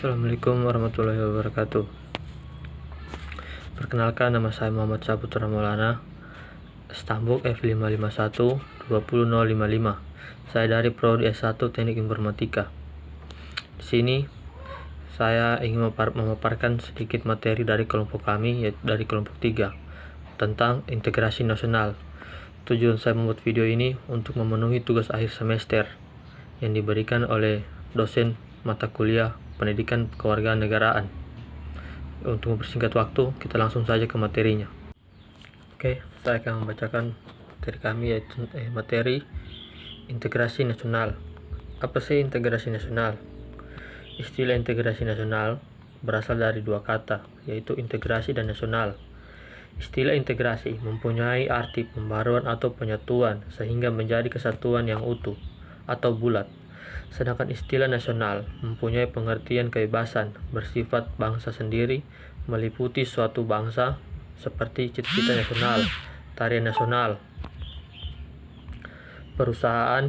Assalamualaikum warahmatullahi wabarakatuh. Perkenalkan, nama saya Muhammad Saputra Maulana, Stambuk F551 20055. Saya dari Prodi S1 Teknik Informatika. Di sini saya ingin memaparkan sedikit materi dari kelompok kami, yaitu dari kelompok 3, tentang integrasi nasional. Tujuan saya membuat video ini untuk memenuhi tugas akhir semester yang diberikan oleh dosen mata kuliah Pendidikan Kewarganegaraan. Untuk mempersingkat waktu, kita langsung saja ke materinya. Oke, saya akan membacakan materi kami, yaitu materi integrasi nasional. Apa sih integrasi nasional? Istilah integrasi nasional berasal dari dua kata, yaitu integrasi dan nasional. Istilah integrasi mempunyai arti pembaruan atau penyatuan sehingga menjadi kesatuan yang utuh atau bulat. Sedangkan istilah nasional mempunyai pengertian kebebasan bersifat bangsa sendiri, meliputi suatu bangsa seperti cita-cita nasional, tarian nasional, perusahaan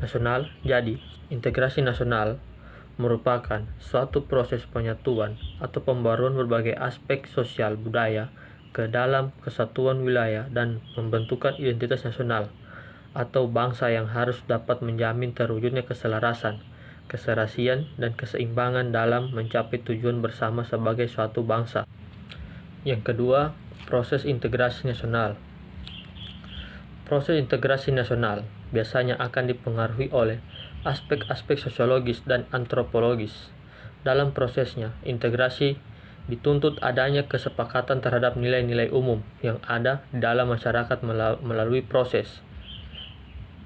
nasional. Jadi, integrasi nasional merupakan suatu proses penyatuan atau pembaruan berbagai aspek sosial budaya ke dalam kesatuan wilayah dan pembentukan identitas nasional atau bangsa yang harus dapat menjamin terwujudnya keselarasan, keserasian, dan keseimbangan dalam mencapai tujuan bersama sebagai suatu bangsa. Yang kedua, proses integrasi nasional. Proses integrasi nasional biasanya akan dipengaruhi oleh aspek-aspek sosiologis dan antropologis. Dalam prosesnya, integrasi dituntut adanya kesepakatan terhadap nilai-nilai umum yang ada di dalam masyarakat melalui proses.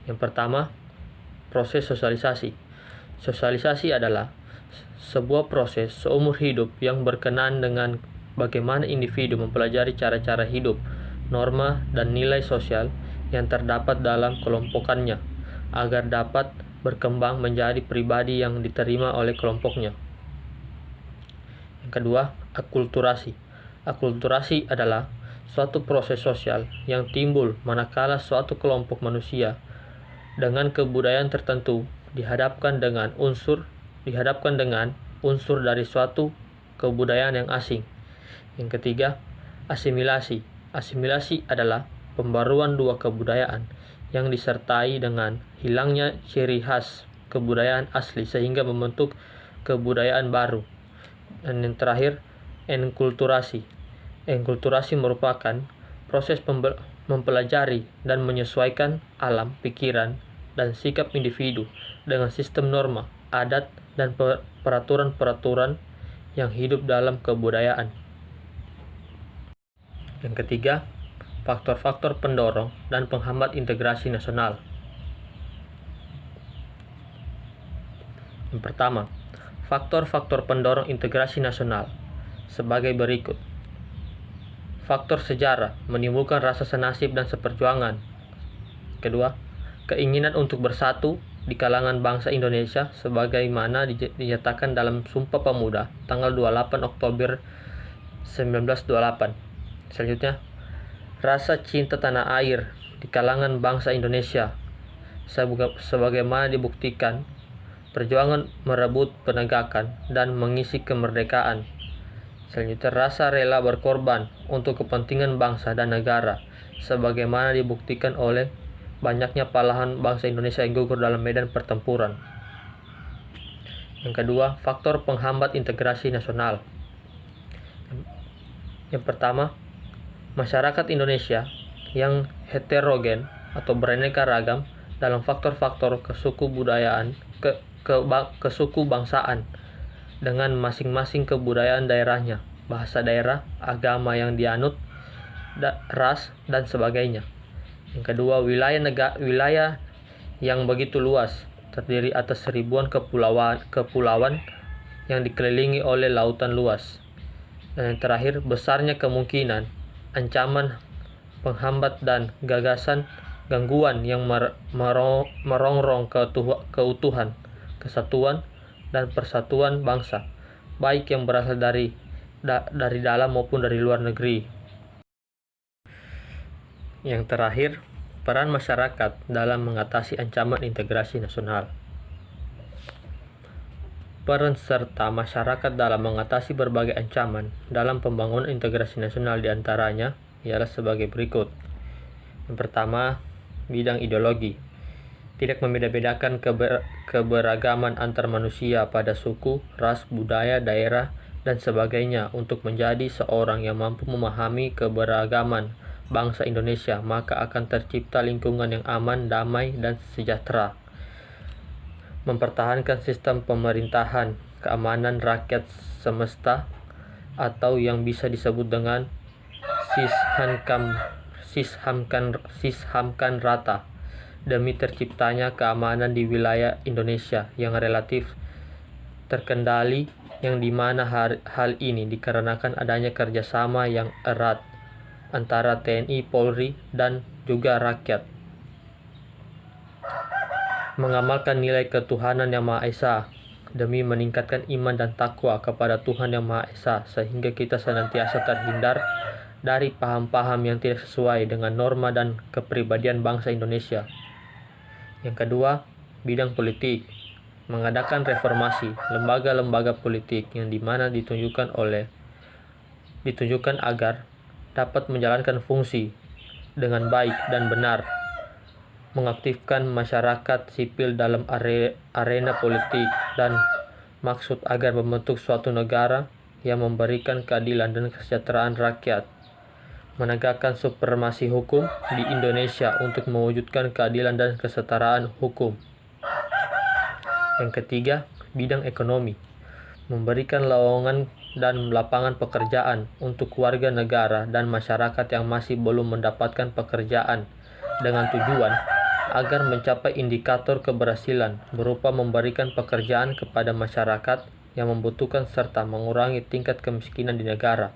Yang pertama, proses sosialisasi. Sosialisasi adalah sebuah proses seumur hidup yang berkenaan dengan bagaimana individu mempelajari cara-cara hidup, norma, dan nilai sosial yang terdapat dalam kelompokannya agar dapat berkembang menjadi pribadi yang diterima oleh kelompoknya. Yang kedua, akulturasi. Akulturasi adalah suatu proses sosial yang timbul manakala suatu kelompok manusia dengan kebudayaan tertentu dihadapkan dengan unsur dari suatu kebudayaan yang asing. Yang ketiga, asimilasi. Asimilasi adalah pembaruan dua kebudayaan yang disertai dengan hilangnya ciri khas kebudayaan asli sehingga membentuk kebudayaan baru. Dan yang terakhir, enkulturasi. Enkulturasi merupakan proses mempelajari dan menyesuaikan alam, pikiran, dan sikap individu dengan sistem norma, adat, dan peraturan-peraturan yang hidup dalam kebudayaan. Yang ketiga, faktor-faktor pendorong dan penghambat integrasi nasional. Yang pertama, faktor-faktor pendorong integrasi nasional sebagai berikut. Faktor sejarah menimbulkan rasa senasib dan seperjuangan. Kedua, keinginan untuk bersatu di kalangan bangsa Indonesia sebagaimana dinyatakan dalam Sumpah Pemuda tanggal 28 Oktober 1928. Selanjutnya, rasa cinta tanah air di kalangan bangsa Indonesia sebagaimana dibuktikan perjuangan merebut penegakan dan mengisi kemerdekaan. Selanjutnya, rasa rela berkorban untuk kepentingan bangsa dan negara sebagaimana dibuktikan oleh banyaknya pahlawan bangsa Indonesia yang gugur dalam medan pertempuran. Yang kedua, faktor penghambat integrasi nasional. Yang pertama, masyarakat Indonesia yang heterogen atau beraneka ragam dalam faktor-faktor kesuku bangsaan dengan masing-masing kebudayaan daerahnya, bahasa daerah, agama yang dianut, ras, dan sebagainya. Yang kedua, wilayah yang begitu luas, terdiri atas ribuan kepulauan yang dikelilingi oleh lautan luas. Dan yang terakhir, besarnya kemungkinan ancaman penghambat dan gangguan yang merongrong keutuhan, kesatuan, dan persatuan bangsa, baik yang berasal dari dalam maupun dari luar negeri. Yang terakhir, peran masyarakat dalam mengatasi ancaman integrasi nasional. Peran serta masyarakat dalam mengatasi berbagai ancaman dalam pembangunan integrasi nasional diantaranya ialah sebagai berikut. Yang pertama, bidang ideologi. Tidak membeda-bedakan keberagaman antar manusia pada suku, ras, budaya, daerah, dan sebagainya untuk menjadi seorang yang mampu memahami keberagaman bangsa Indonesia, maka akan tercipta lingkungan yang aman, damai, dan sejahtera. Mempertahankan sistem pemerintahan keamanan rakyat semesta atau yang bisa disebut dengan sishamkan rata demi terciptanya keamanan di wilayah Indonesia yang relatif terkendali, yang dimana hal ini dikarenakan adanya kerjasama yang erat antara TNI, Polri, dan juga rakyat. Mengamalkan nilai ketuhanan yang Maha Esa demi meningkatkan iman dan takwa kepada Tuhan yang Maha Esa, sehingga kita senantiasa terhindar dari paham-paham yang tidak sesuai dengan norma dan kepribadian bangsa Indonesia. Yang kedua, bidang politik. Mengadakan reformasi lembaga-lembaga politik yang dimana ditunjukkan agar dapat menjalankan fungsi dengan baik dan benar, mengaktifkan masyarakat sipil dalam arena politik, dan maksud agar membentuk suatu negara yang memberikan keadilan dan kesejahteraan rakyat, menegakkan supremasi hukum di Indonesia untuk mewujudkan keadilan dan kesetaraan hukum. Yang ketiga, bidang ekonomi. Memberikan lowongan dan lapangan pekerjaan untuk warga negara dan masyarakat yang masih belum mendapatkan pekerjaan, dengan tujuan agar mencapai indikator keberhasilan berupa memberikan pekerjaan kepada masyarakat yang membutuhkan serta mengurangi tingkat kemiskinan di negara.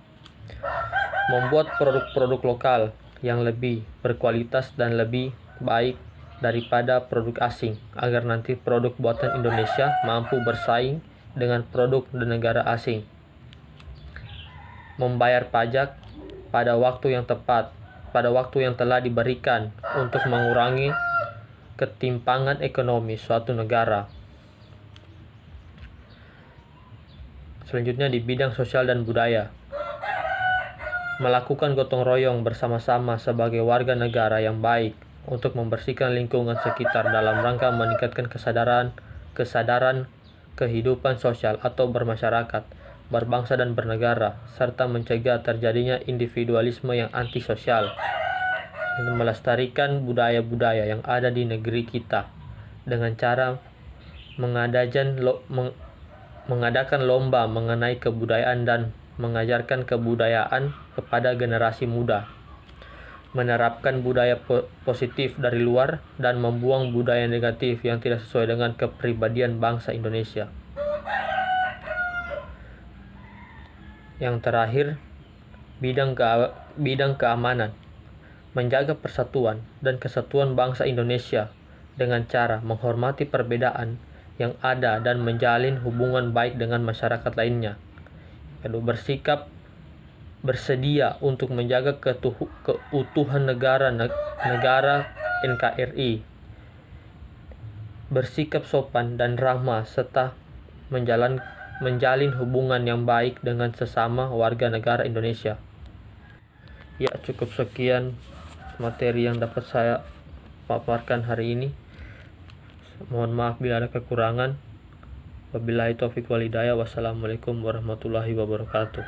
Membuat produk-produk lokal yang lebih berkualitas dan lebih baik daripada produk asing, agar nanti produk buatan Indonesia mampu bersaing dengan produk di negara asing. Membayar pajak pada waktu yang tepat, pada waktu yang telah diberikan untuk mengurangi ketimpangan ekonomi suatu negara. Selanjutnya di bidang sosial dan budaya. Melakukan gotong royong bersama-sama sebagai warga negara yang baik untuk membersihkan lingkungan sekitar dalam rangka meningkatkan kesadaran kehidupan sosial atau bermasyarakat, berbangsa dan bernegara, serta mencegah terjadinya individualisme yang antisosial. Melestarikan budaya-budaya yang ada di negeri kita dengan cara mengadakan lomba mengenai kebudayaan dan mengajarkan kebudayaan kepada generasi muda, menerapkan budaya positif dari luar dan membuang budaya negatif yang tidak sesuai dengan kepribadian bangsa Indonesia. Yang terakhir, bidang keamanan. Menjaga persatuan dan kesatuan bangsa Indonesia dengan cara menghormati perbedaan yang ada dan menjalin hubungan baik dengan masyarakat lainnya. Kedua, bersedia untuk menjaga keutuhan negara NKRI, bersikap sopan dan ramah, serta menjalin hubungan yang baik dengan sesama warga negara Indonesia. Ya, cukup sekian materi yang dapat saya paparkan hari ini. Mohon maaf bila ada kekurangan. Wabillahi taufiq wal hidayah. Wassalamualaikum warahmatullahi wabarakatuh.